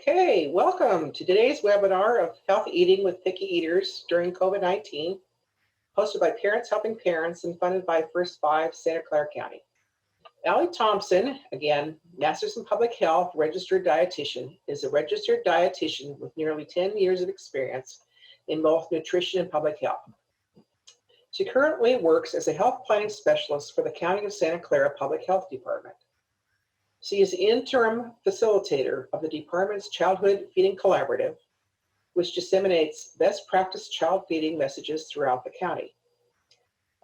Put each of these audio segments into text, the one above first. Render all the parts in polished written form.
Okay, welcome to today's webinar of Healthy Eating with Picky Eaters during COVID-19, hosted by Parents Helping Parents and funded by First Five, Santa Clara County. Aly Thompson, again, Master's in Public Health, Registered Dietitian, is a registered dietitian with nearly 10 years of experience in both nutrition and public health. She currently works as a health planning specialist for the County of Santa Clara Public Health Department. She is the interim facilitator of the department's Childhood Feeding Collaborative, which disseminates best practice child feeding messages throughout the county.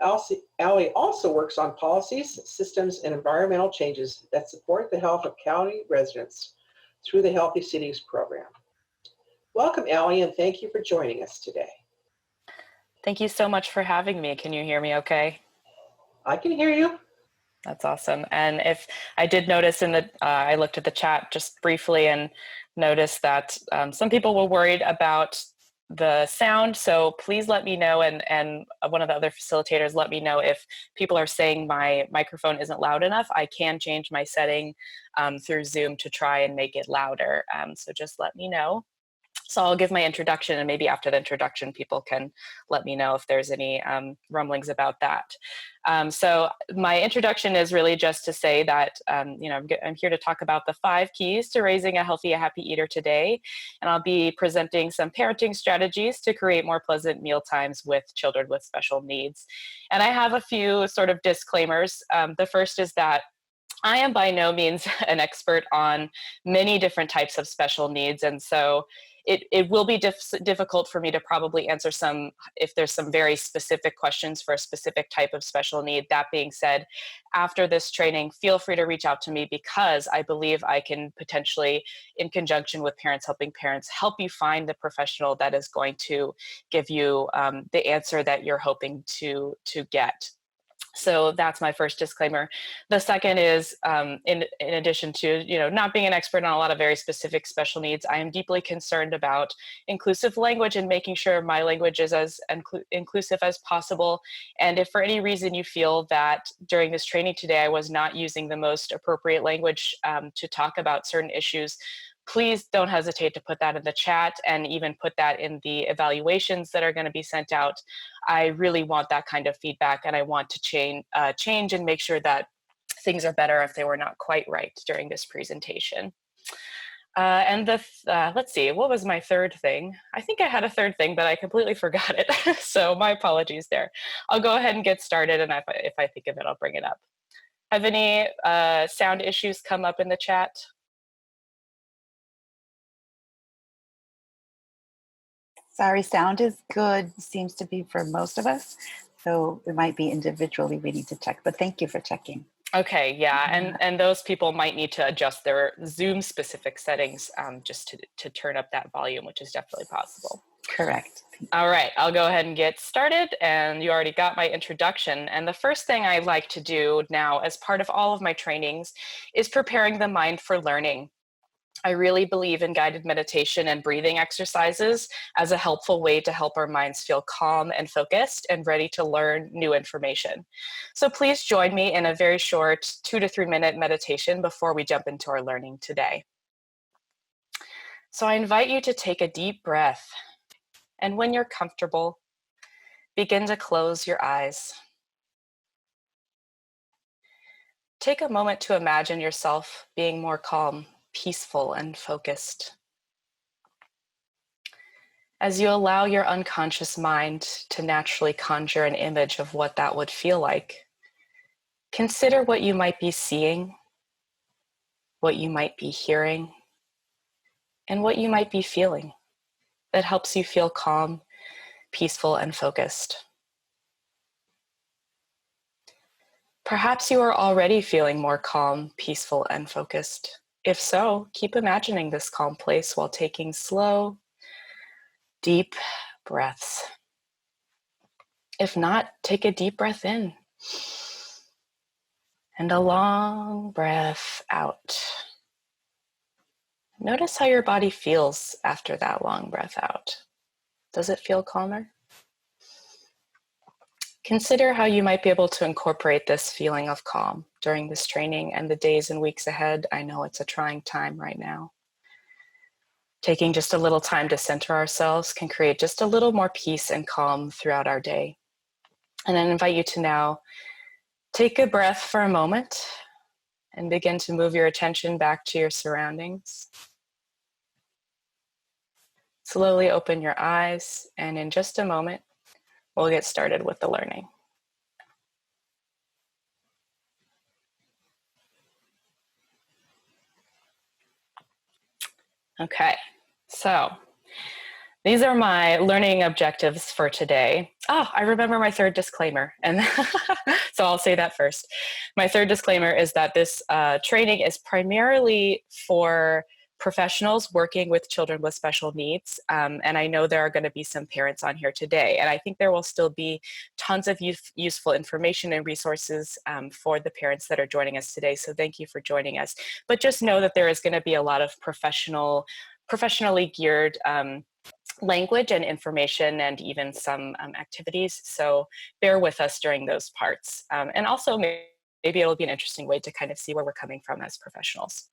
Aly also works on policies, systems, and environmental changes that support the health of county residents through the Healthy Cities program. Welcome, Aly, and thank you for joining us today. Thank you so much for having me. Can you hear me okay? I can hear you. That's awesome. And if I did notice in the, I looked at the chat just briefly and noticed that some people were worried about the sound. So please let me know, and one of the other facilitators let me know if people are saying my microphone isn't loud enough. I can change my setting through Zoom to try and make it louder. So just let me know. So I'll give my introduction, and maybe after the introduction, people can let me know if there's any rumblings about that. So my introduction is really just to say that, I'm here to talk about the 5 keys to raising a healthy, happy eater today. And I'll be presenting some parenting strategies to create more pleasant meal times with children with special needs. And I have a few sort of disclaimers. The first is that I am by no means an expert on many different types of special needs. And so it will be difficult for me to probably answer if there's some very specific questions for a specific type of special need. That being said, after this training, feel free to reach out to me, because I believe I can potentially, in conjunction with Parents Helping Parents, help you find the professional that is going to give you the answer that you're hoping to get. So that's my first disclaimer. The second is, in addition to not being an expert on a lot of very specific special needs, I am deeply concerned about inclusive language and making sure my language is as inclusive as possible. And if for any reason you feel that during this training today I was not using the most appropriate language to talk about certain issues, please don't hesitate to put that in the chat, and even put that in the evaluations that are going to be sent out. I really want that kind of feedback, and I want to change and make sure that things are better if they were not quite right during this presentation. And let's see, what was my third thing? I think I had a third thing, but I completely forgot it. So my apologies there. I'll go ahead and get started, and if I think of it, I'll bring it up. Have any sound issues come up in the chat? Sorry, sound is good, seems to be for most of us. So it might be individually we need to check, but thank you for checking. Okay, yeah, and those people might need to adjust their Zoom specific settings just to turn up that volume, which is definitely possible. Correct. All right, I'll go ahead and get started, and you already got my introduction. And the first thing I like to do now as part of all of my trainings is preparing the mind for learning. I really believe in guided meditation and breathing exercises as a helpful way to help our minds feel calm and focused and ready to learn new information. So please join me in a very short 2 to 3 minute meditation before we jump into our learning today. So I invite you to take a deep breath, and when you're comfortable, begin to close your eyes. Take a moment to imagine yourself being more calm, peaceful, and focused. As you allow your unconscious mind to naturally conjure an image of what that would feel like, consider what you might be seeing, what you might be hearing, and what you might be feeling that helps you feel calm, peaceful, and focused. Perhaps you are already feeling more calm, peaceful, and focused. If so, keep imagining this calm place while taking slow, deep breaths. If not, take a deep breath in and a long breath out. Notice how your body feels after that long breath out. Does it feel calmer? Consider how you might be able to incorporate this feeling of calm during this training and the days and weeks ahead. I know it's a trying time right now. Taking just a little time to center ourselves can create just a little more peace and calm throughout our day. And I invite you to now take a breath for a moment and begin to move your attention back to your surroundings. Slowly open your eyes, and in just a moment, we'll get started with the learning. Okay, so these are my learning objectives for today. Oh, I remember my third disclaimer, and so I'll say that first. My third disclaimer is that this training is primarily for professionals working with children with special needs, and I know there are going to be some parents on here today, and I think there will still be tons of useful information and resources for the parents that are joining us today, so thank you for joining us. But just know that there is going to be a lot of professionally geared language and information, and even some activities, so bear with us during those parts. And also maybe it'll be an interesting way to kind of see where we're coming from as professionals.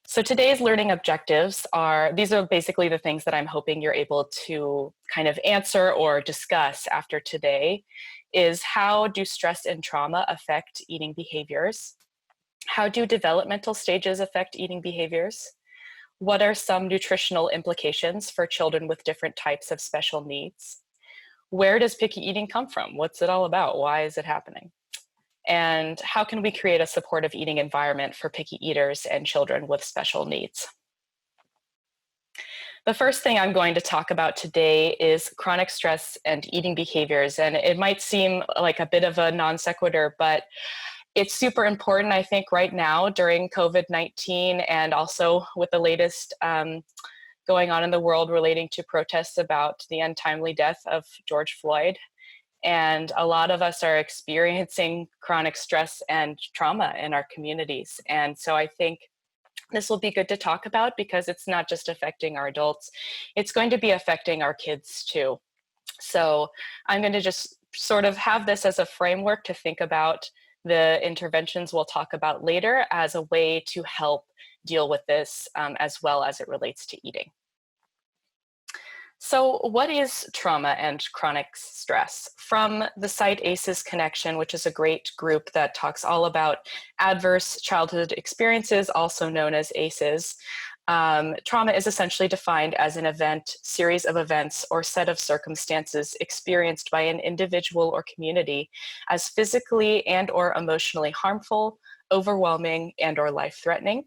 So today's learning objectives these are basically the things that I'm hoping you're able to kind of answer or discuss after today, is how do stress and trauma affect eating behaviors? How do developmental stages affect eating behaviors? What are some nutritional implications for children with different types of special needs? Where does picky eating come from? What's it all about? Why is it happening? And how can we create a supportive eating environment for picky eaters and children with special needs? The first thing I'm going to talk about today is chronic stress and eating behaviors. And it might seem like a bit of a non sequitur, but it's super important, I think, right now during COVID-19, and also with the latest going on in the world relating to protests about the untimely death of George Floyd. And a lot of us are experiencing chronic stress and trauma in our communities. And so I think this will be good to talk about, because it's not just affecting our adults, it's going to be affecting our kids too. So I'm going to just sort of have this as a framework to think about the interventions we'll talk about later as a way to help deal with this, as well as it relates to eating. So what is trauma and chronic stress? From the site ACEs Connection, which is a great group that talks all about adverse childhood experiences, also known as ACEs, trauma is essentially defined as an event, series of events, or set of circumstances experienced by an individual or community as physically and or emotionally harmful, overwhelming, and or life-threatening,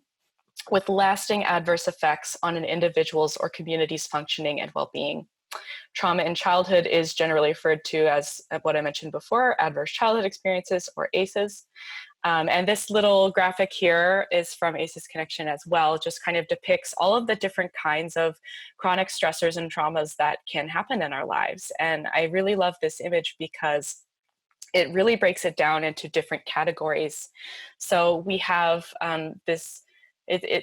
with lasting adverse effects on an individual's or community's functioning and well-being. Trauma in childhood is generally referred to as what I mentioned before, adverse childhood experiences, or ACEs. And this little graphic here is from ACEs Connection as well, just kind of depicts all of the different kinds of chronic stressors and traumas that can happen in our lives. And I really love this image because it really breaks it down into different categories. So we have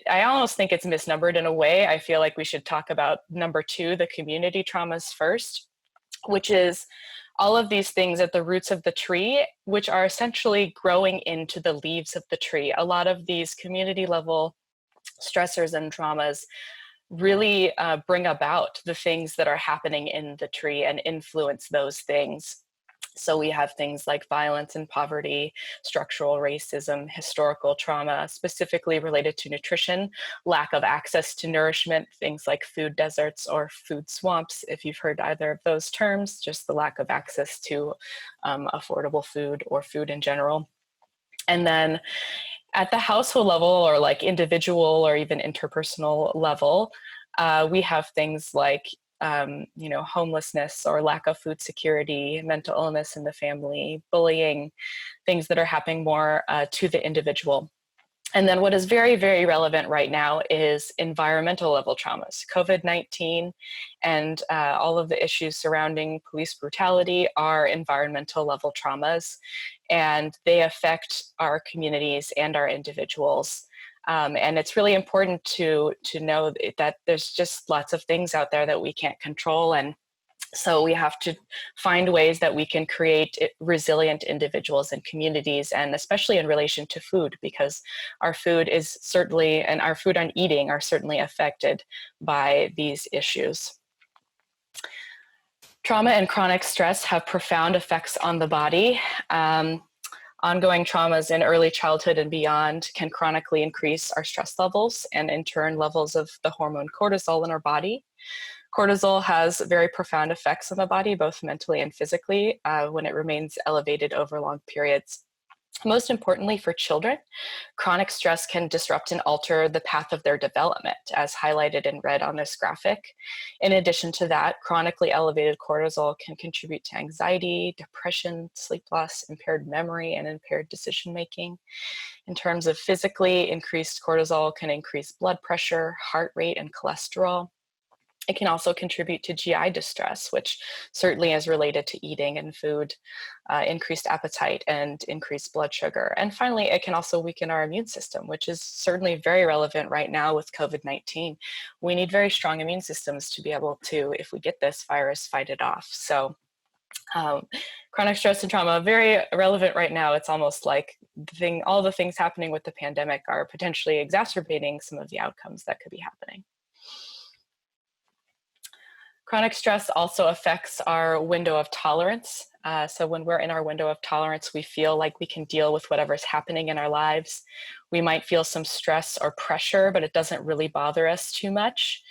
I almost think it's misnumbered in a way. I feel like we should talk about number 2, the community traumas first, which is all of these things at the roots of the tree, which are essentially growing into the leaves of the tree. A lot of these community level stressors and traumas really bring about the things that are happening in the tree and influence those things. So we have things like violence and poverty, structural racism, historical trauma, specifically related to nutrition, lack of access to nourishment, things like food deserts or food swamps, if you've heard either of those terms, just the lack of access to affordable food or food in general. And then at the household level, or like individual or even interpersonal level, we have things like homelessness or lack of food security, mental illness in the family, bullying, things that are happening more to the individual. And then what is very, very relevant right now is environmental level traumas. COVID-19 and all of the issues surrounding police brutality are environmental level traumas, and they affect our communities and our individuals. And it's really important to know that there's just lots of things out there that we can't control, and So we have to find ways that we can create resilient individuals and communities, and especially in relation to food, because our food is certainly, and our food and eating are certainly affected by these issues. Trauma and chronic stress have profound effects on the body. Ongoing traumas in early childhood and beyond can chronically increase our stress levels and in turn levels of the hormone cortisol in our body. Cortisol has very profound effects on the body, both mentally and physically, when it remains elevated over long periods. Most importantly for children, chronic stress can disrupt and alter the path of their development, as highlighted in red on this graphic. In addition to that, chronically elevated cortisol can contribute to anxiety, depression, sleep loss, impaired memory, and impaired decision-making. In terms of physically, increased cortisol can increase blood pressure, heart rate, and cholesterol. It can also contribute to GI distress, which certainly is related to eating and food, increased appetite, and increased blood sugar. And finally, it can also weaken our immune system, which is certainly very relevant right now with COVID-19. We need very strong immune systems to be able to, if we get this virus, fight it off. So chronic stress and trauma, very relevant right now. It's almost like all the things happening with the pandemic are potentially exacerbating some of the outcomes that could be happening. Chronic stress also affects our window of tolerance. So when we're in our window of tolerance, we feel like we can deal with whatever's happening in our lives. We might feel some stress or pressure, but it doesn't really bother us too much.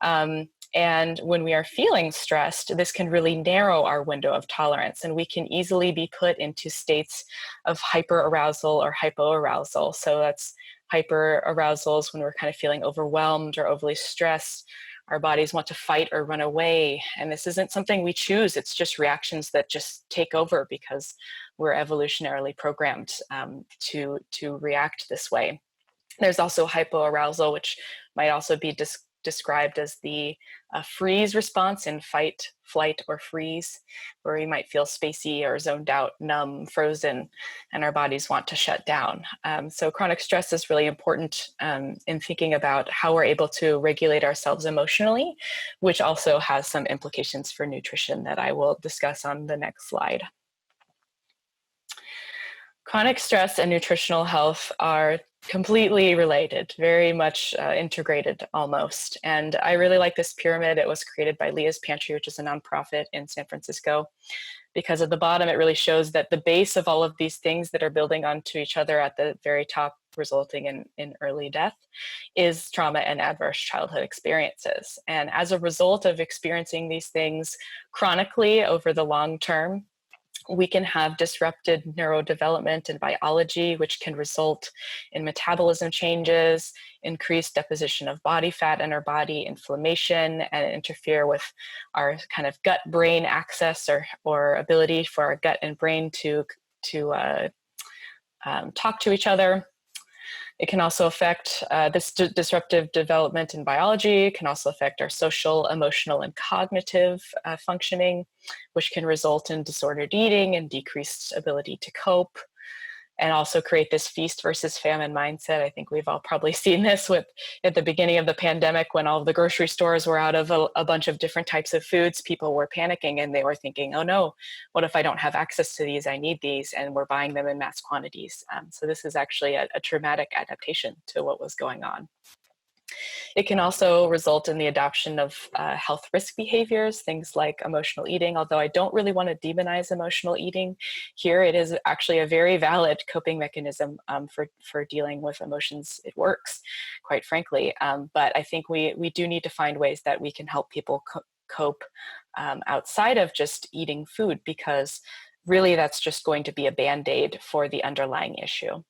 And when we are feeling stressed, this can really narrow our window of tolerance, and we can easily be put into states of hyperarousal or hypoarousal. So that's hyperarousal is when we're kind of feeling overwhelmed or overly stressed. Our bodies want to fight or run away. And this isn't something we choose. It's just reactions that just take over because we're evolutionarily programmed to react this way. There's also hypoarousal, which might also be described as the freeze response in fight, flight, or freeze, where we might feel spacey or zoned out, numb, frozen, and our bodies want to shut down. So chronic stress is really important in thinking about how we're able to regulate ourselves emotionally, which also has some implications for nutrition that I will discuss on the next slide. Chronic stress and nutritional health are completely related, very much integrated almost. And I really like this pyramid. It was created by Leah's Pantry, which is a nonprofit in San Francisco, because at the bottom, it really shows that the base of all of these things that are building onto each other at the very top, resulting in early death, is trauma and adverse childhood experiences. And as a result of experiencing these things chronically over the long term, we can have disrupted neurodevelopment and biology, which can result in metabolism changes, increased deposition of body fat in our body, inflammation, and interfere with our kind of gut-brain access or ability for our gut and brain to talk to each other. It can also affect this disruptive development in biology. It can also affect our social, emotional, and cognitive functioning, which can result in disordered eating and decreased ability to cope, and also create this feast versus famine mindset. I think we've all probably seen this at the beginning of the pandemic when all of the grocery stores were out of a bunch of different types of foods. People were panicking and they were thinking, oh no, what if I don't have access to these? I need these, and we're buying them in mass quantities. So this is actually a traumatic adaptation to what was going on. It can also result in the adoption of health risk behaviors, things like emotional eating, although I don't really want to demonize emotional eating here. It is actually a very valid coping mechanism for dealing with emotions. It works, quite frankly. But I think we do need to find ways that we can help people cope outside of just eating food, because really that's just going to be a Band-Aid for the underlying issue.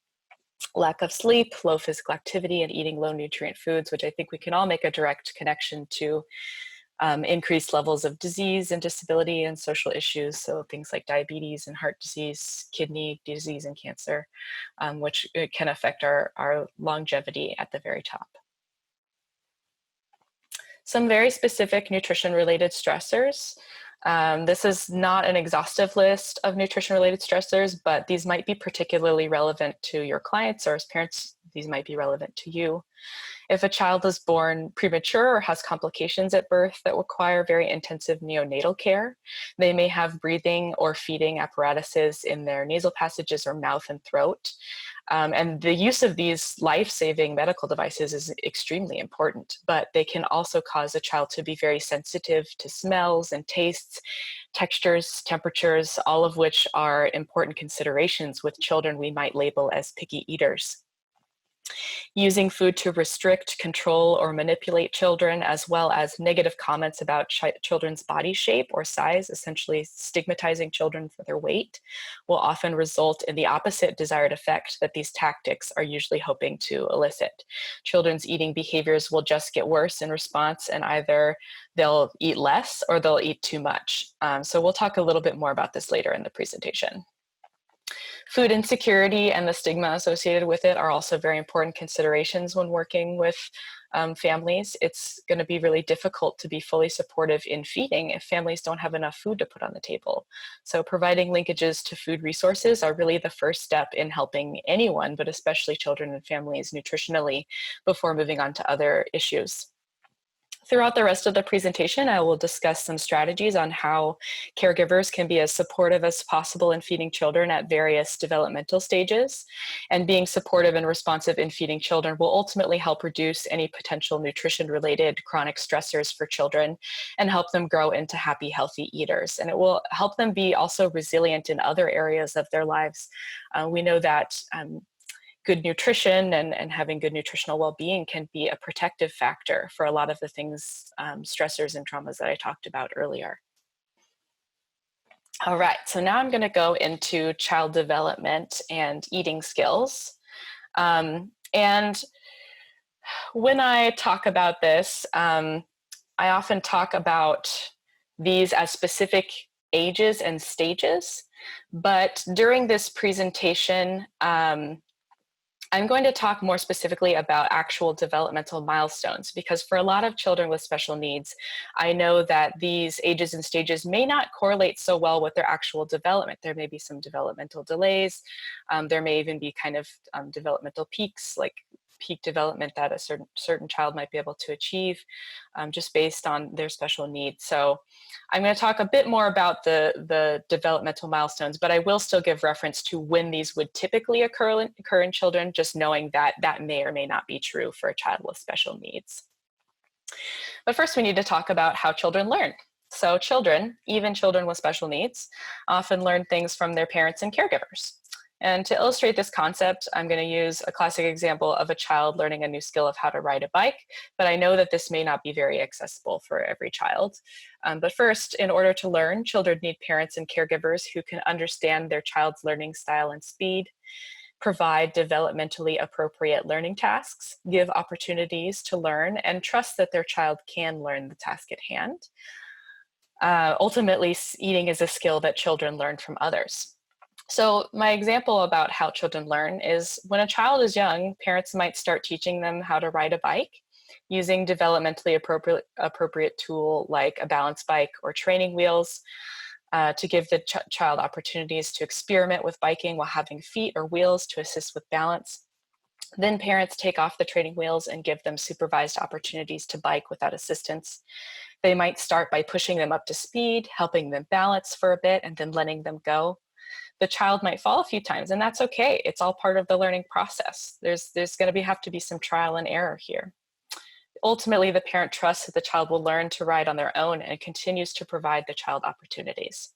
Lack of sleep, low physical activity, and eating low nutrient foods, which I think we can all make a direct connection to increased levels of disease and disability and social issues. So things like diabetes and heart disease, kidney disease and cancer, which can affect our longevity at the very top. Some very specific nutrition-related stressors. This is not an exhaustive list of nutrition-related stressors, but these might be particularly relevant to your clients, or as parents, these might be relevant to you. If a child is born premature or has complications at birth that require very intensive neonatal care, they may have breathing or feeding apparatuses in their nasal passages or mouth and throat. And the use of these life-saving medical devices is extremely important, but they can also cause a child to be very sensitive to smells and tastes, textures, temperatures, all of which are important considerations with children we might label as picky eaters. Using food to restrict, control, or manipulate children, as well as negative comments about children's body shape or size, essentially stigmatizing children for their weight, will often result in the opposite desired effect that these tactics are usually hoping to elicit. Children's eating behaviors will just get worse in response, and either they'll eat less or they'll eat too much. So we'll talk a little bit more about this later in the presentation. Food insecurity and the stigma associated with it are also very important considerations when working with families. It's going to be really difficult to be fully supportive in feeding if families don't have enough food to put on the table. So providing linkages to food resources are really the first step in helping anyone, but especially children and families nutritionally, before moving on to other issues. Throughout the rest of the presentation, I will discuss some strategies on how caregivers can be as supportive as possible in feeding children at various developmental stages. And being supportive and responsive in feeding children will ultimately help reduce any potential nutrition-related chronic stressors for children and help them grow into happy, healthy eaters. And it will help them be also resilient in other areas of their lives. We know that good nutrition and having good nutritional well-being can be a protective factor for a lot of the things, stressors and traumas that I talked about earlier. All right, so now I'm going to go into child development and eating skills. And when I talk about this, I often talk about these as specific ages and stages, but during this presentation, I'm going to talk more specifically about actual developmental milestones, because for a lot of children with special needs, I know that these ages and stages may not correlate so well with their actual development. There may be some developmental delays. There may even be kind of developmental peaks, like peak development that a certain child might be able to achieve just based on their special needs. So I'm going to talk a bit more about the developmental milestones, but I will still give reference to when these would typically occur in children, just knowing that that may or may not be true for a child with special needs. But first we need to talk about how children learn. So children, even children with special needs, often learn things from their parents and caregivers. And to illustrate this concept, I'm going to use a classic example of a child learning a new skill of how to ride a bike, but I know that this may not be very accessible for every child. But first, in order to learn, children need parents and caregivers who can understand their child's learning style and speed, provide developmentally appropriate learning tasks, give opportunities to learn, and trust that their child can learn the task at hand. Ultimately, eating is a skill that children learn from others. So my example about how children learn is when a child is young, parents might start teaching them how to ride a bike using developmentally appropriate tool like a balance bike or training wheels to give the child opportunities to experiment with biking while having feet or wheels to assist with balance. Then parents take off the training wheels and give them supervised opportunities to bike without assistance. They might start by pushing them up to speed, helping them balance for a bit, and then letting them go. The child might fall a few times, and that's okay. It's all part of the learning process. There's going to have to be some trial and error here. Ultimately, the parent trusts that the child will learn to ride on their own and continues to provide the child opportunities.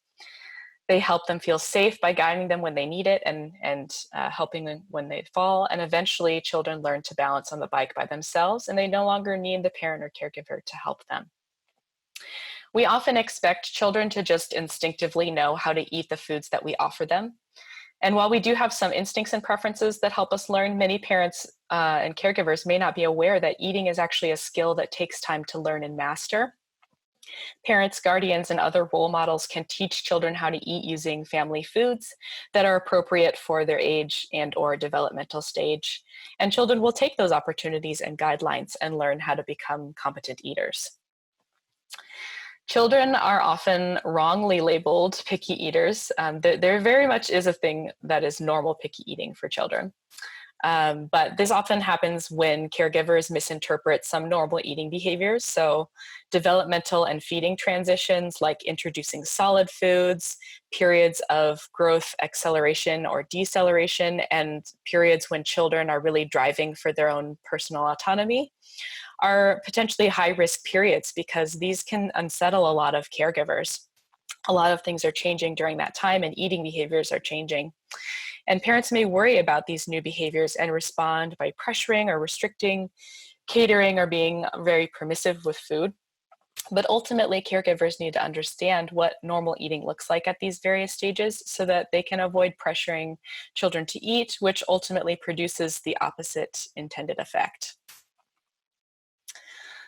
They help them feel safe by guiding them when they need it and helping them when they fall. And eventually, children learn to balance on the bike by themselves, and they no longer need the parent or caregiver to help them. We often expect children to just instinctively know how to eat the foods that we offer them. And while we do have some instincts and preferences that help us learn, many parents and caregivers may not be aware that eating is actually a skill that takes time to learn and master. Parents, guardians, and other role models can teach children how to eat using family foods that are appropriate for their age and/or developmental stage. And children will take those opportunities and guidelines and learn how to become competent eaters. Children are often wrongly labeled picky eaters. There very much is a thing that is normal picky eating for children. But this often happens when caregivers misinterpret some normal eating behaviors. So developmental and feeding transitions, like introducing solid foods, periods of growth acceleration or deceleration, and periods when children are really driving for their own personal autonomy, are potentially high-risk periods because these can unsettle a lot of caregivers. A lot of things are changing during that time, and eating behaviors are changing. And parents may worry about these new behaviors and respond by pressuring or restricting, catering, or being very permissive with food. But ultimately, caregivers need to understand what normal eating looks like at these various stages so that they can avoid pressuring children to eat, which ultimately produces the opposite intended effect.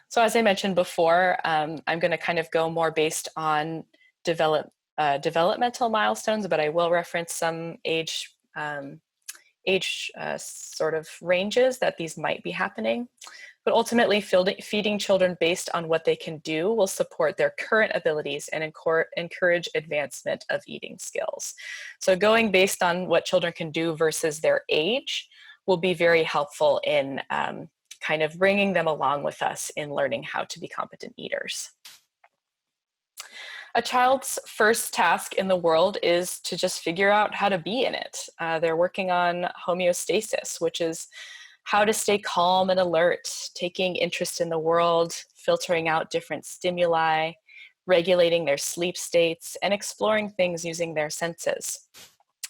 So as I mentioned before, I'm going to kind of go more based on developmental milestones, but I will reference some age sort of ranges that these might be happening. But ultimately, feeding children based on what they can do will support their current abilities and encourage advancement of eating skills. So going based on what children can do versus their age will be very helpful in kind of bringing them along with us in learning how to be competent eaters. A child's first task in the world is to just figure out how to be in it. They're working on homeostasis, which is how to stay calm and alert, taking interest in the world, filtering out different stimuli, regulating their sleep states, and exploring things using their senses.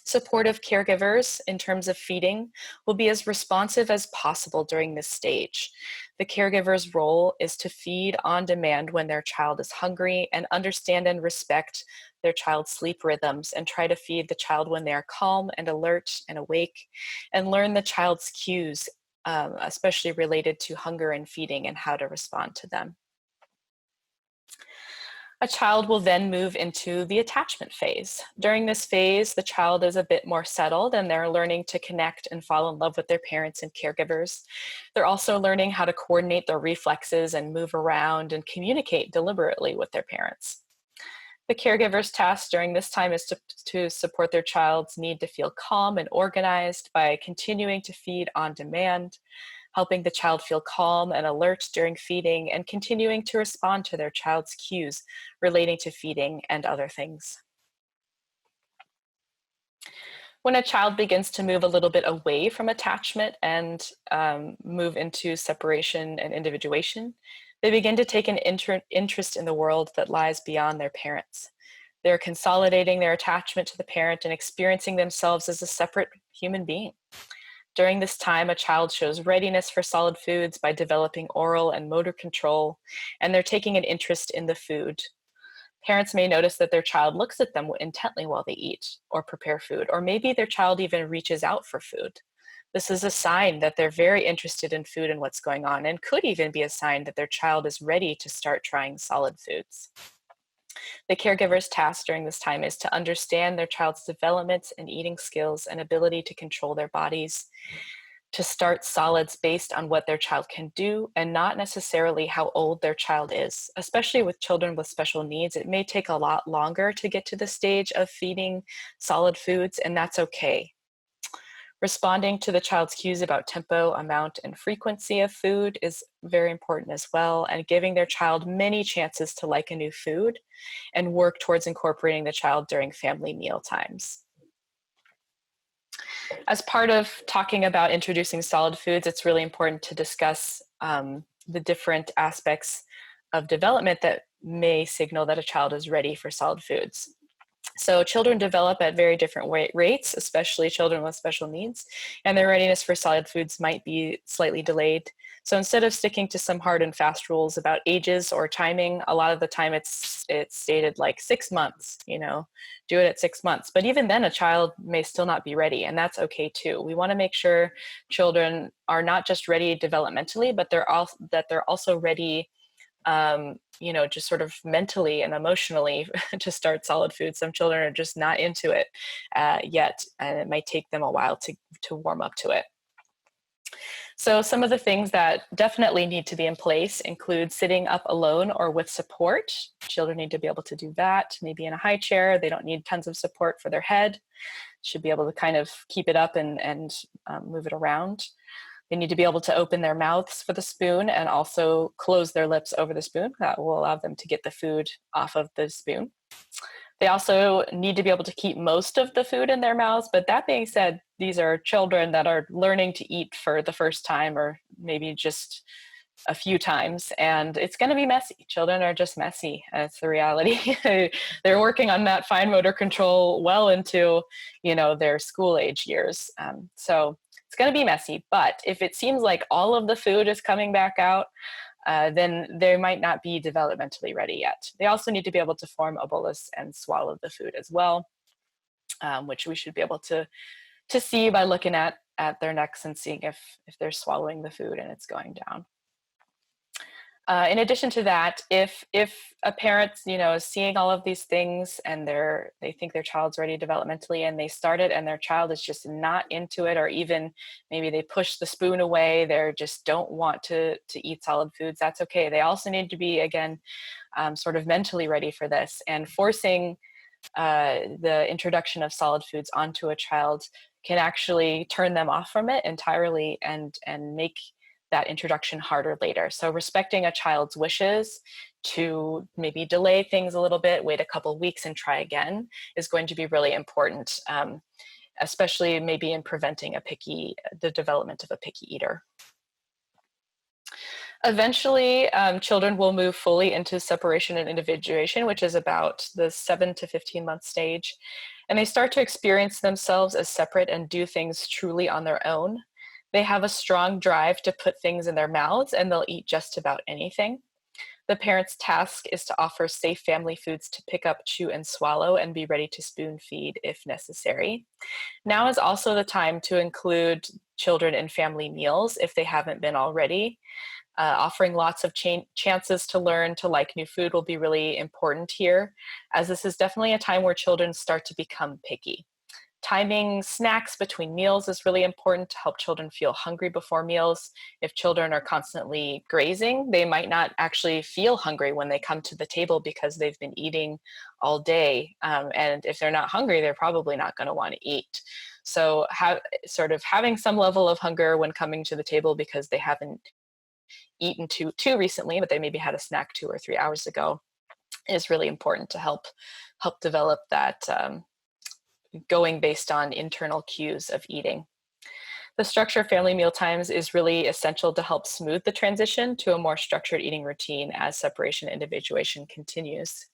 Supportive caregivers in terms of feeding will be as responsive as possible during this stage. The caregiver's role is to feed on demand when their child is hungry and understand and respect their child's sleep rhythms and try to feed the child when they are calm and alert and awake, and learn the child's cues, especially related to hunger and feeding and how to respond to them. A child will then move into the attachment phase. During this phase, the child is a bit more settled and they're learning to connect and fall in love with their parents and caregivers. They're also learning how to coordinate their reflexes and move around and communicate deliberately with their parents. The caregiver's task during this time is to support their child's need to feel calm and organized by continuing to feed on demand, helping the child feel calm and alert during feeding, and continuing to respond to their child's cues relating to feeding and other things. When a child begins to move a little bit away from attachment and move into separation and individuation, they begin to take an interest in the world that lies beyond their parents. They're consolidating their attachment to the parent and experiencing themselves as a separate human being. During this time, a child shows readiness for solid foods by developing oral and motor control, and they're taking an interest in the food. Parents may notice that their child looks at them intently while they eat or prepare food, or maybe their child even reaches out for food. This is a sign that they're very interested in food and what's going on, and could even be a sign that their child is ready to start trying solid foods. The caregiver's task during this time is to understand their child's development and eating skills and ability to control their bodies, to start solids based on what their child can do and not necessarily how old their child is. Especially with children with special needs, it may take a lot longer to get to the stage of feeding solid foods, and that's okay. Responding to the child's cues about tempo, amount, and frequency of food is very important as well, and giving their child many chances to like a new food and work towards incorporating the child during family meal times. As part of talking about introducing solid foods, it's really important to discuss the different aspects of development that may signal that a child is ready for solid foods. So children develop at very different rates, especially children with special needs, and their readiness for solid foods might be slightly delayed. So instead of sticking to some hard and fast rules about ages or timing, a lot of the time it's stated like 6 months, do it at 6 months. But even then a child may still not be ready, and that's okay too. We want to make sure children are not just ready developmentally, but they're also ready just sort of mentally and emotionally to start solid food. Some children are just not into it yet, and it might take them a while to warm up to it. So some of the things that definitely need to be in place include sitting up alone or with support. Children need to be able to do that, maybe in a high chair. They don't need tons of support for their head. Should be able to kind of keep it up and move it around. They need to be able to open their mouths for the spoon and also close their lips over the spoon. That will allow them to get the food off of the spoon. They also need to be able to keep most of the food in their mouths. But that being said, these are children that are learning to eat for the first time or maybe just a few times, and it's going to be messy. Children are just messy. That's the reality. They're working on that fine motor control well into, their school age years. So it's going to be messy. But if it seems like all of the food is coming back out, then they might not be developmentally ready yet. They also need to be able to form a bolus and swallow the food as well, which we should be able to see by looking at their necks and seeing if they're swallowing the food and it's going down. In addition to that, if a parent, is seeing all of these things and they think their child's ready developmentally and they start it and their child is just not into it, or even maybe they push the spoon away, they just don't want to eat solid foods, that's okay. They also need to be, again, sort of mentally ready for this, and forcing the introduction of solid foods onto a child can actually turn them off from it entirely and make that introduction harder later. So respecting a child's wishes to maybe delay things a little bit, wait a couple of weeks and try again is going to be really important, especially maybe in preventing the development of a picky eater. Eventually, children will move fully into separation and individuation, which is about the 7 to 15 month stage. And they start to experience themselves as separate and do things truly on their own. They have a strong drive to put things in their mouths, and they'll eat just about anything. The parent's task is to offer safe family foods to pick up, chew, and swallow, and be ready to spoon feed if necessary. Now is also the time to include children in family meals if they haven't been already. Offering lots of chances to learn to like new food will be really important here, as this is definitely a time where children start to become picky. Timing snacks between meals is really important to help children feel hungry before meals. If children are constantly grazing, they might not actually feel hungry when they come to the table because they've been eating all day. And if they're not hungry, they're probably not going to want to eat. So having some level of hunger when coming to the table because they haven't eaten too recently, but they maybe had a snack 2 or 3 hours ago, is really important to help develop that going based on internal cues of eating. The structure of family meal times is really essential to help smooth the transition to a more structured eating routine as separation and individuation continues.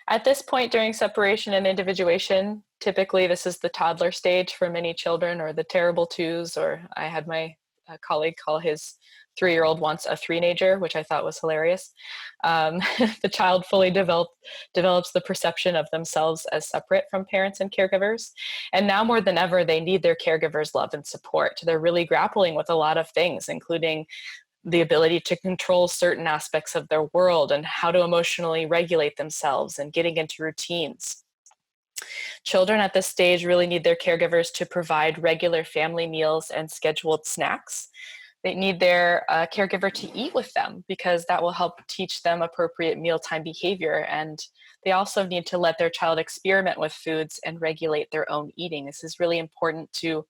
At this point during separation and individuation, typically this is the toddler stage for many children, or the terrible twos, or I had my colleague call his 3-year-old once a three-nager, which I thought was hilarious. The child fully develops the perception of themselves as separate from parents and caregivers. And now more than ever, they need their caregivers' love and support. They're really grappling with a lot of things, including the ability to control certain aspects of their world and how to emotionally regulate themselves and getting into routines. Children at this stage really need their caregivers to provide regular family meals and scheduled snacks. They need their caregiver to eat with them because that will help teach them appropriate mealtime behavior. And they also need to let their child experiment with foods and regulate their own eating. This is really important to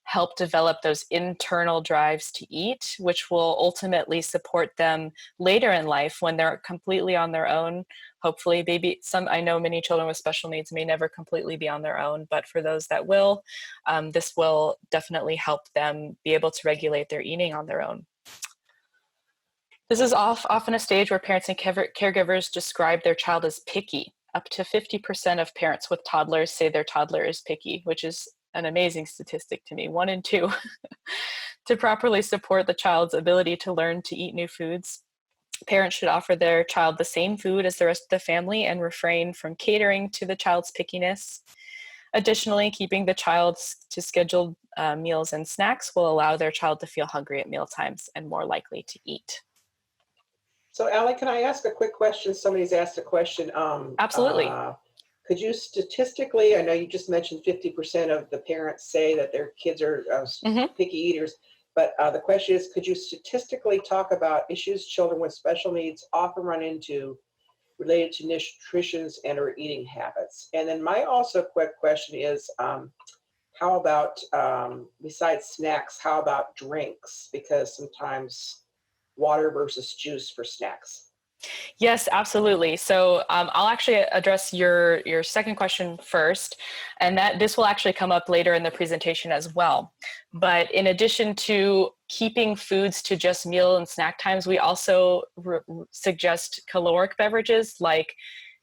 help develop those internal drives to eat, which will ultimately support them later in life when they're completely on their own. Hopefully, I know many children with special needs may never completely be on their own, but for those that will, this will definitely help them be able to regulate their eating on their own. This is often a stage where parents and caregivers describe their child as picky. Up to 50% of parents with toddlers say their toddler is picky, which is an amazing statistic to me, 1 in 2. To properly support the child's ability to learn to eat new foods, parents should offer their child the same food as the rest of the family and refrain from catering to the child's pickiness. Additionally, keeping the child to scheduled meals and snacks will allow their child to feel hungry at mealtimes and more likely to eat. So, Aly, can I ask a quick question? Somebody's asked a question. Absolutely. Could you statistically, I know you just mentioned 50% of the parents say that their kids are picky eaters, but the question is, could you statistically talk about issues children with special needs often run into related to nutrition and or eating habits? And then my also quick question is, how about, besides snacks, how about drinks? Because sometimes water versus juice for snacks. Yes, absolutely. So I'll actually address your second question first, and that this will actually come up later in the presentation as well. But in addition to keeping foods to just meal and snack times, we also suggest caloric beverages like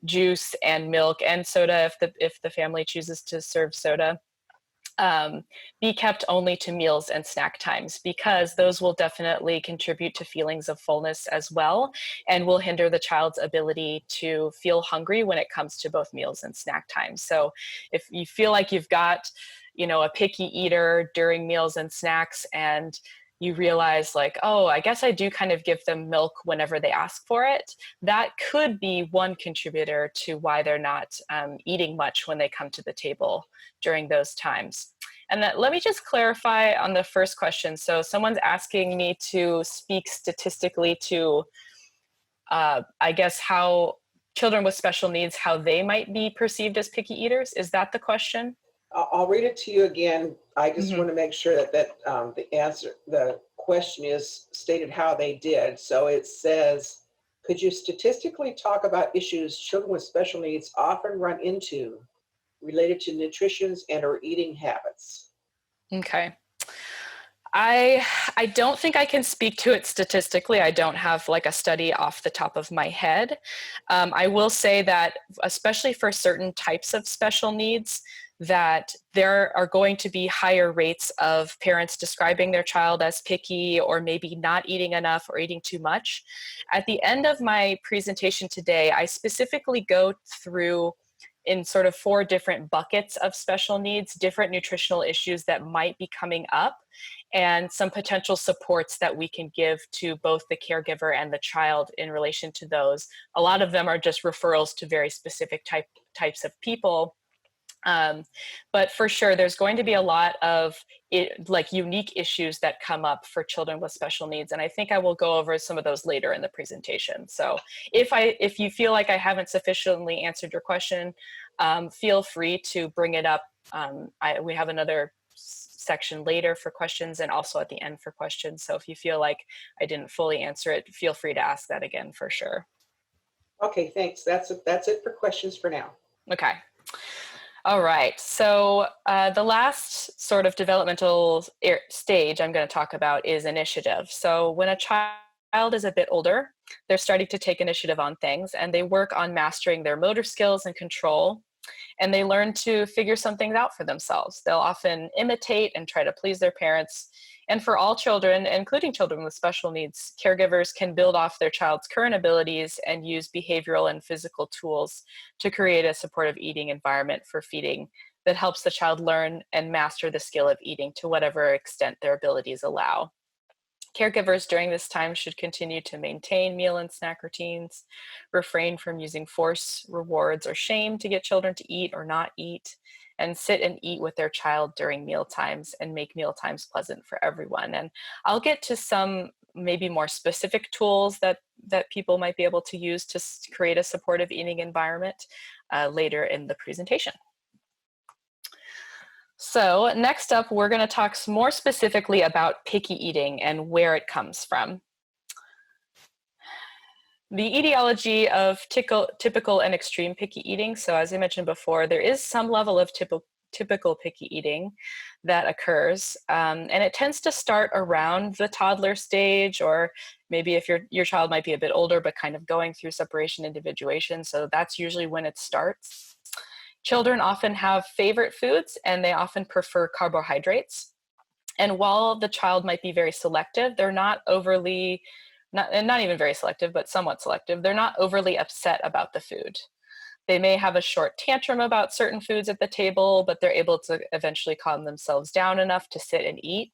juice and milk and soda if the family chooses to serve soda. Be kept only to meals and snack times, because those will definitely contribute to feelings of fullness as well, and will hinder the child's ability to feel hungry when it comes to both meals and snack times. So if you feel like you've got, a picky eater during meals and snacks, and you realize like, oh, I guess I do kind of give them milk whenever they ask for it, that could be one contributor to why they're not eating much when they come to the table during those times. And let me just clarify on the first question. So someone's asking me to speak statistically to, I guess, how children with special needs, how they might be perceived as picky eaters. Is that the question? I'll read it to you again. I just want to make sure that the question is stated how they did. So it says, could you statistically talk about issues children with special needs often run into related to nutrition and or eating habits? Okay. I don't think I can speak to it statistically. I don't have like a study off the top of my head. I will say that especially for certain types of special needs, that there are going to be higher rates of parents describing their child as picky or maybe not eating enough or eating too much. At the end of my presentation today, I specifically go through in sort of 4 different buckets of special needs, different nutritional issues that might be coming up, and some potential supports that we can give to both the caregiver and the child in relation to those. A lot of them are just referrals to very specific types of people. But for sure, there's going to be a lot of unique issues that come up for children with special needs. And I think I will go over some of those later in the presentation. So if you feel like I haven't sufficiently answered your question, feel free to bring it up. We have another section later for questions and also at the end for questions. So if you feel like I didn't fully answer it, feel free to ask that again for sure. Okay, thanks. That's it for questions for now. Okay. All right, so the last sort of developmental stage I'm going to talk about is initiative. So when a child is a bit older, they're starting to take initiative on things, and they work on mastering their motor skills and control, and they learn to figure some things out for themselves. They'll often imitate and try to please their parents. And for all children, including children with special needs, caregivers can build off their child's current abilities and use behavioral and physical tools to create a supportive eating environment for feeding that helps the child learn and master the skill of eating to whatever extent their abilities allow. Caregivers during this time should continue to maintain meal and snack routines, refrain from using force, rewards, or shame to get children to eat or not eat, and sit and eat with their child during meal times and make meal times pleasant for everyone. And I'll get to some maybe more specific tools that people might be able to use to create a supportive eating environment later in the presentation. So next up, we're going to talk more specifically about picky eating and where it comes from. The etiology of typical and extreme picky eating. So as I mentioned before, there is some level of typical picky eating that occurs, and it tends to start around the toddler stage, or maybe if your child might be a bit older but kind of going through separation individuation. So that's usually when it starts. Children often have favorite foods, and they often prefer carbohydrates. And while the child might be very selective, they're not overly not even very selective, but somewhat selective. They're not overly upset about the food. They may have a short tantrum about certain foods at the table, but they're able to eventually calm themselves down enough to sit and eat.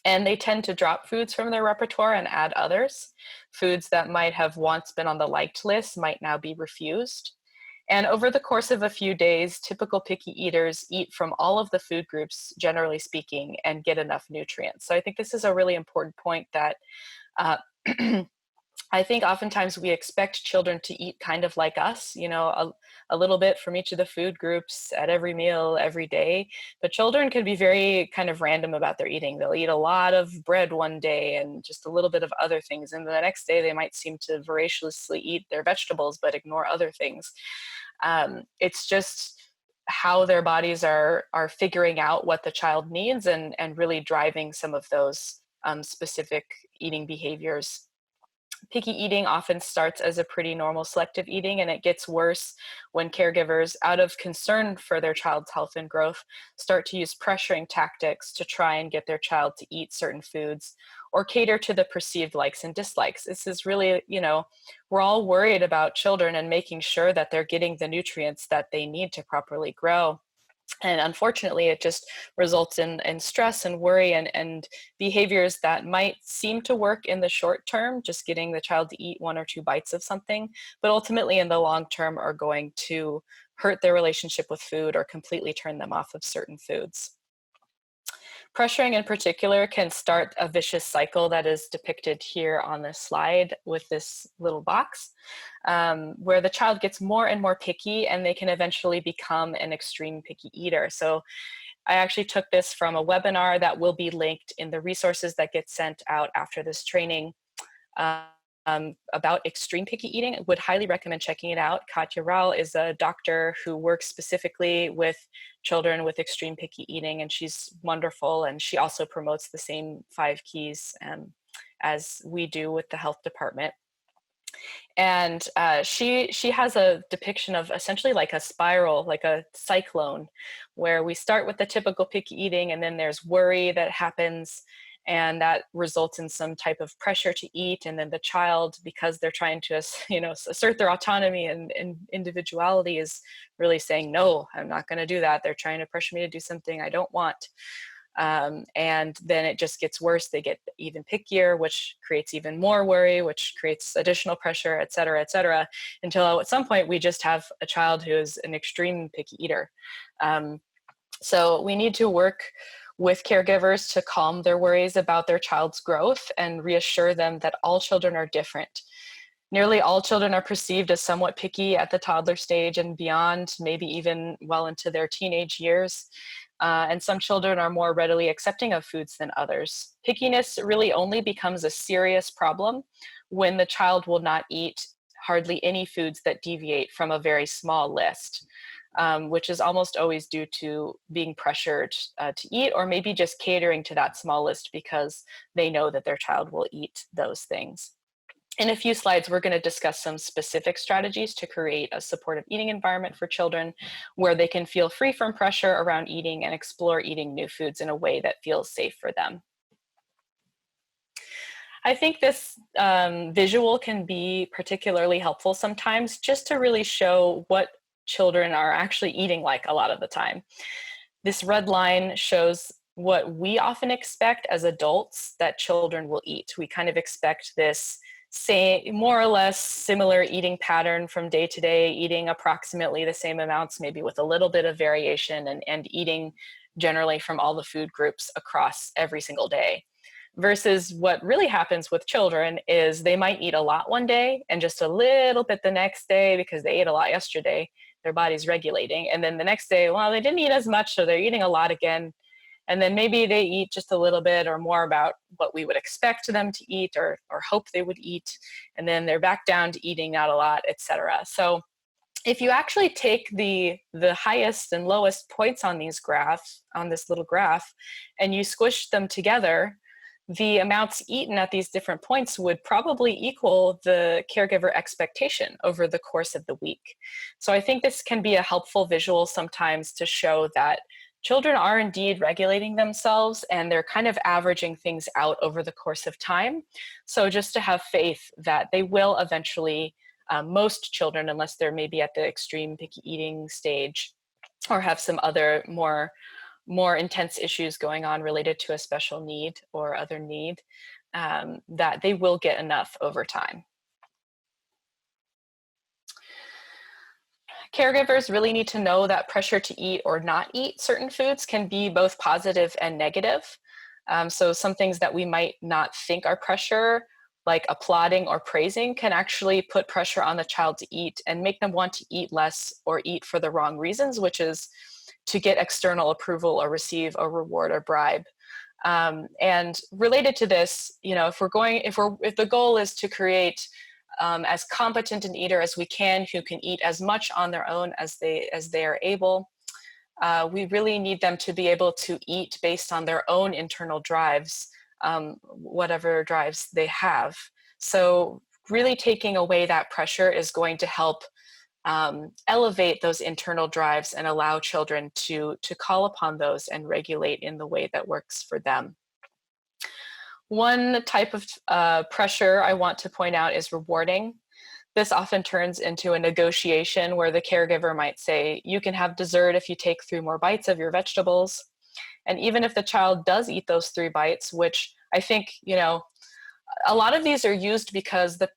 And they tend to drop foods from their repertoire and add others. Foods that might have once been on the liked list might now be refused. And over the course of a few days, typical picky eaters eat from all of the food groups, generally speaking, and get enough nutrients. So I think this is a really important point that uh, I think oftentimes we expect children to eat kind of like us, you know, a little bit from each of the food groups at every meal, every day. But children can be very kind of random about their eating. They'll eat a lot of bread one day and just a little bit of other things. And the next day they might seem to voraciously eat their vegetables, but ignore other things. It's just how their bodies are figuring out what the child needs and really driving some of those specific eating behaviors. Picky eating often starts as a pretty normal selective eating, and it gets worse when caregivers, out of concern for their child's health and growth, start to use pressuring tactics to try and get their child to eat certain foods or cater to the perceived likes and dislikes. This is really, you know, we're all worried about children and making sure that they're getting the nutrients that they need to properly grow. And unfortunately, it just results in stress and worry and behaviors that might seem to work in the short term, just getting the child to eat 1 or 2 bites of something, but ultimately in the long term are going to hurt their relationship with food or completely turn them off of certain foods. Pressuring in particular can start a vicious cycle that is depicted here on this slide with this little box, where the child gets more and more picky and they can eventually become an extreme picky eater. So I actually took this from a webinar that will be linked in the resources that get sent out after this training. About extreme picky eating. I would highly recommend checking it out. Katja Rall is a doctor who works specifically with children with extreme picky eating, and she's wonderful. And she also promotes the same 5 keys as we do with the health department. And she has a depiction of essentially like a spiral, like a cyclone, where we start with the typical picky eating, and then there's worry that happens, and that results in some type of pressure to eat. And then the child, because they're trying to, you know, assert their autonomy and individuality, is really saying, no, I'm not going to do that. They're trying to pressure me to do something I don't want. And then it just gets worse. They get even pickier, which creates even more worry, which creates additional pressure, et cetera, until at some point we just have a child who is an extreme picky eater. So we need to work with caregivers to calm their worries about their child's growth and reassure them that all children are different. Nearly all children are perceived as somewhat picky at the toddler stage and beyond, maybe even well into their teenage years. And some children are more readily accepting of foods than others. Pickiness really only becomes a serious problem when the child will not eat hardly any foods that deviate from a very small list. Which is almost always due to being pressured to eat, or maybe just catering to that small list because they know that their child will eat those things. In a few slides, we're going to discuss some specific strategies to create a supportive eating environment for children where they can feel free from pressure around eating and explore eating new foods in a way that feels safe for them. I think this visual can be particularly helpful sometimes, just to really show what children are actually eating like a lot of the time. This red line shows what we often expect as adults that children will eat. We kind of expect this more or less similar eating pattern from day to day, eating approximately the same amounts, maybe with a little bit of variation, and eating generally from all the food groups across every single day. Versus what really happens with children is they might eat a lot one day and just a little bit the next day because they ate a lot yesterday. Their body's regulating. And then the next day, well, they didn't eat as much, so they're eating a lot again. And then maybe they eat just a little bit or more about what we would expect them to eat or hope they would eat. And then they're back down to eating not a lot, etc. So if you actually take the highest and lowest points on these graphs, on this little graph, and you squish them together, the amounts eaten at these different points would probably equal the caregiver expectation over the course of the week. So I think this can be a helpful visual sometimes to show that children are indeed regulating themselves and they're kind of averaging things out over the course of time. So just to have faith that they will eventually, most children, unless they're maybe at the extreme picky eating stage or have some other more intense issues going on related to a special need or other need, that they will get enough over time. Caregivers really need to know that pressure to eat or not eat certain foods can be both positive and negative. So some things that we might not think are pressure, like applauding or praising, can actually put pressure on the child to eat and make them want to eat less or eat for the wrong reasons, which is to get external approval or receive a reward or bribe. And related to this, you know, if the goal is to create as competent an eater as we can, who can eat as much on their own as they are able, we really need them to be able to eat based on their own internal drives, whatever drives they have. So really taking away that pressure is going to help elevate those internal drives and allow children to call upon those and regulate in the way that works for them. One type of pressure I want to point out is rewarding. This often turns into a negotiation where the caregiver might say, you can have dessert if you take 3 more bites of your vegetables. And even if the child does eat those 3 bites, which I think, you know, a lot of these are used because the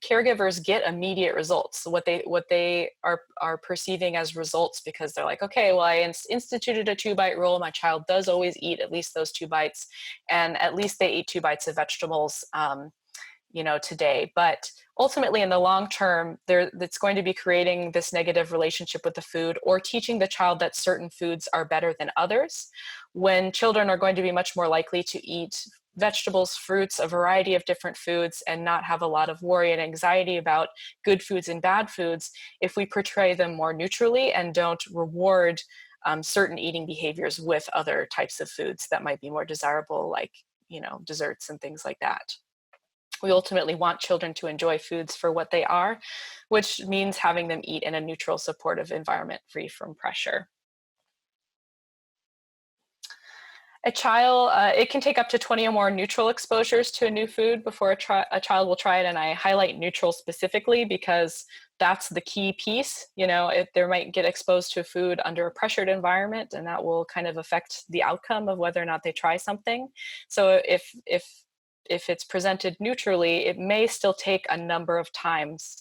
caregivers get immediate results, what they are perceiving as results, because they're like, okay, well, I instituted a 2-bite rule. My child does always eat at least those 2 bites, and at least they eat 2 bites of vegetables, you know, today. But ultimately, in the long term, that's going to be creating this negative relationship with the food, or teaching the child that certain foods are better than others, when children are going to be much more likely to eat vegetables, fruits, a variety of different foods, and not have a lot of worry and anxiety about good foods and bad foods if we portray them more neutrally and don't reward certain eating behaviors with other types of foods that might be more desirable, like, you know, desserts and things like that. We ultimately want children to enjoy foods for what they are, which means having them eat in a neutral, supportive environment free from pressure. A child, it can take up to 20 or more neutral exposures to a new food before a child will try it. And I highlight neutral specifically because that's the key piece. You know, if they might get exposed to a food under a pressured environment, and that will kind of affect the outcome of whether or not they try something. So if it's presented neutrally, it may still take a number of times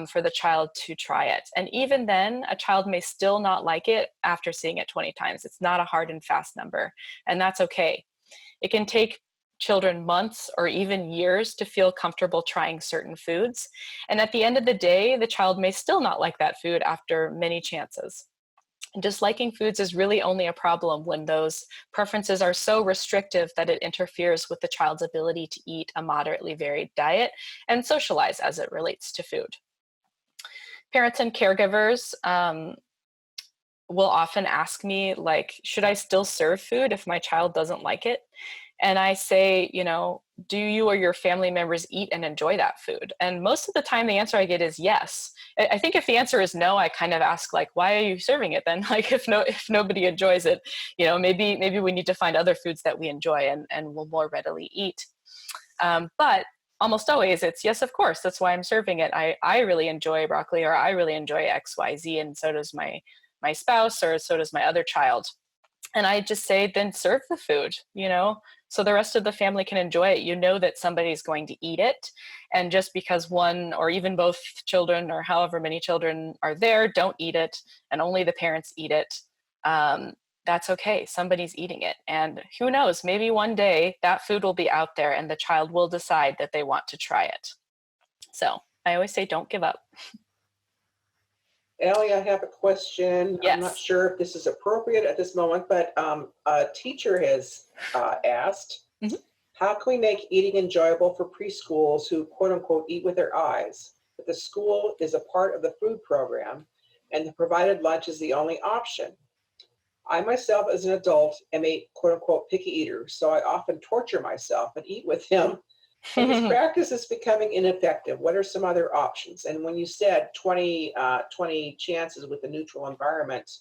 for the child to try it. And even then, a child may still not like it after seeing it 20 times. It's not a hard and fast number, and that's okay. It can take children months or even years to feel comfortable trying certain foods. And at the end of the day, the child may still not like that food after many chances. Disliking foods is really only a problem when those preferences are so restrictive that it interferes with the child's ability to eat a moderately varied diet and socialize as it relates to food. Parents and caregivers will often ask me, like, should I still serve food if my child doesn't like it? And I say, you know, do you or your family members eat and enjoy that food? And most of the time the answer I get is yes. I think if the answer is no, I kind of ask, like, why are you serving it then? Like, if nobody enjoys it, you know, maybe we need to find other foods that we enjoy and will more readily eat. But almost always it's yes, of course, that's why I'm serving it. I really enjoy broccoli, or I really enjoy XYZ, and so does my spouse, or so does my other child. And I just say, then serve the food, you know, so the rest of the family can enjoy it. You know that somebody's going to eat it. And just because one or even both children, or however many children are there, don't eat it, and only the parents eat it, that's okay. Somebody's eating it. And who knows, maybe one day that food will be out there and the child will decide that they want to try it. So I always say, don't give up. Aly, I have a question. Yes. I'm not sure if this is appropriate at this moment, but a teacher has asked, how can we make eating enjoyable for preschools who, quote unquote, eat with their eyes? But the school is a part of the food program and the provided lunch is the only option. I myself, as an adult, am a, quote unquote, picky eater, so I often torture myself and eat with him. And this practice is becoming ineffective. What are some other options? And when you said 20 chances with the neutral environment,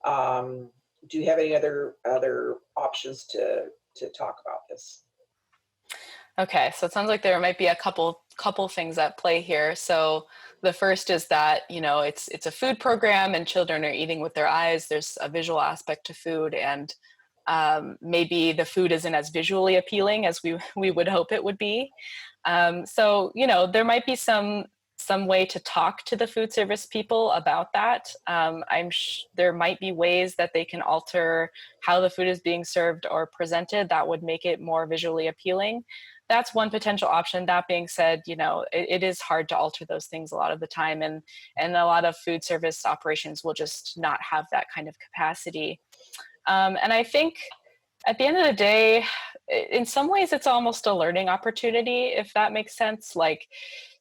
do you have any other options to talk about this? Okay, so it sounds like there might be a couple things at play here. So the first is that, you know, it's a food program and children are eating with their eyes. There's a visual aspect to food, and maybe the food isn't as visually appealing as we would hope it would be. So, you know, there might be some some way to talk to the food service people about that. There might be ways that they can alter how the food is being served or presented that would make it more visually appealing. That's one potential option. That being said, you know, it is hard to alter those things a lot of the time, and a lot of food service operations will just not have that kind of capacity. And I think at the end of the day, in some ways, it's almost a learning opportunity, if that makes sense. Like,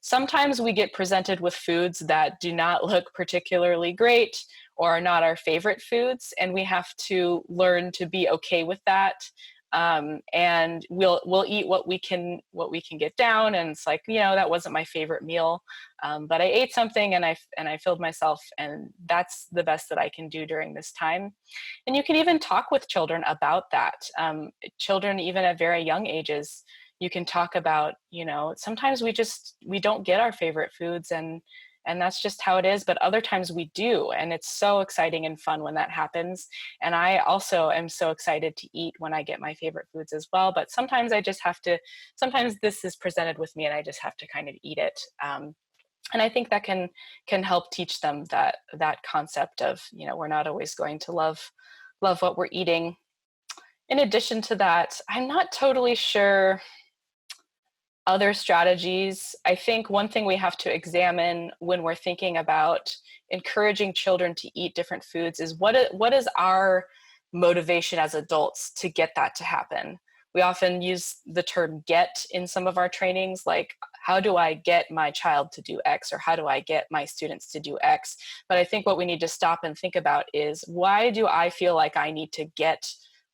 sometimes we get presented with foods that do not look particularly great or are not our favorite foods, and we have to learn to be okay with that. And we'll eat what we can get down, and it's like, you know, that wasn't my favorite meal, but I ate something and I filled myself, and that's the best that I can do during this time. And you can even talk with children about that. Children, even at very young ages, you can talk about, you know, sometimes we don't get our favorite foods, and that's just how it is, but other times we do, and it's so exciting and fun when that happens. And I also am so excited to eat when I get my favorite foods as well, but sometimes sometimes this is presented with me and I just have to kind of eat it. And I think that can help teach them that concept of, you know, we're not always going to love what we're eating. In addition to that, I'm not totally sure other strategies. I think one thing we have to examine when we're thinking about encouraging children to eat different foods is what is our motivation as adults to get that to happen. We often use the term get in some of our trainings, like, how do I get my child to do X, or how do I get my students to do X? But I think what we need to stop and think about is, why do I feel like I need to get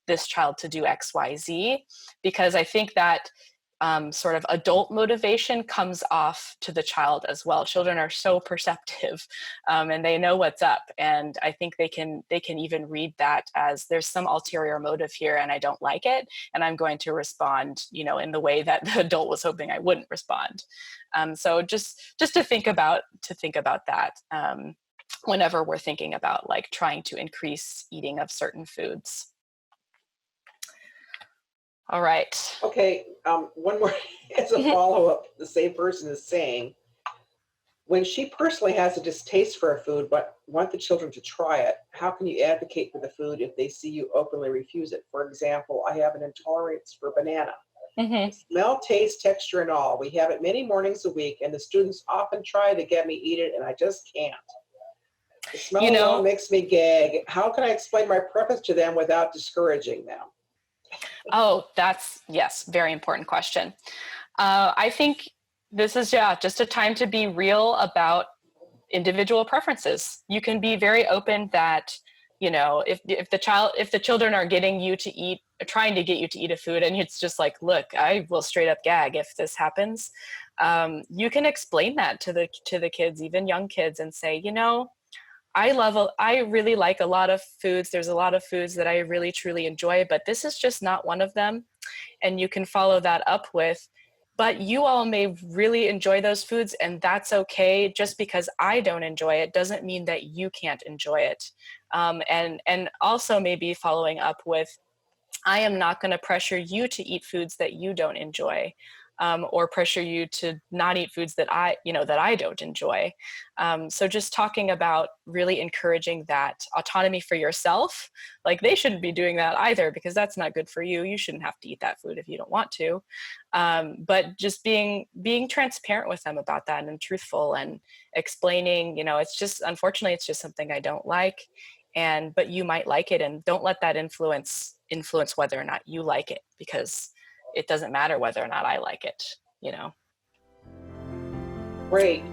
this child to do X, Y, Z? Because I think that sort of adult motivation comes off to the child as well. Children are so perceptive, and they know what's up. And I think they can even read that as, there's some ulterior motive here and I don't like it, and I'm going to respond, you know, in the way that the adult was hoping I wouldn't respond. So just to think about that whenever we're thinking about, like, trying to increase eating of certain foods. All right. Okay, one more as a follow-up. The same person is saying, when she personally has a distaste for a food but want the children to try it, how can you advocate for the food if they see you openly refuse it? For example, I have an intolerance for banana. Smell, taste, texture, and all. We have it many mornings a week, and the students often try to get me eat it, and I just can't. The smell alone makes me gag. How can I explain my preference to them without discouraging them? Oh, yes, very important question. I think this is just a time to be real about individual preferences. You can be very open that, you know, if the children are getting you to eat, trying to get you to eat a food, and it's just like, look, I will straight up gag if this happens. You can explain that to the kids, even young kids, and say, you know, I really like a lot of foods. There's a lot of foods that I really, truly enjoy, but this is just not one of them. And you can follow that up with, but you all may really enjoy those foods, and that's okay. Just because I don't enjoy it doesn't mean that you can't enjoy it. And also maybe following up with, I am not going to pressure you to eat foods that you don't enjoy. Or pressure you to not eat foods that I don't enjoy. So just talking about really encouraging that autonomy for yourself. Like, they shouldn't be doing that either, because that's not good for you. You shouldn't have to eat that food if you don't want to. But just being transparent with them about that, and truthful, and explaining, you know, unfortunately, it's just something I don't like, but you might like it, and don't let that influence whether or not you like it, because it doesn't matter whether or not I like it, you know. Great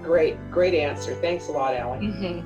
answer. Thanks a lot, Aly.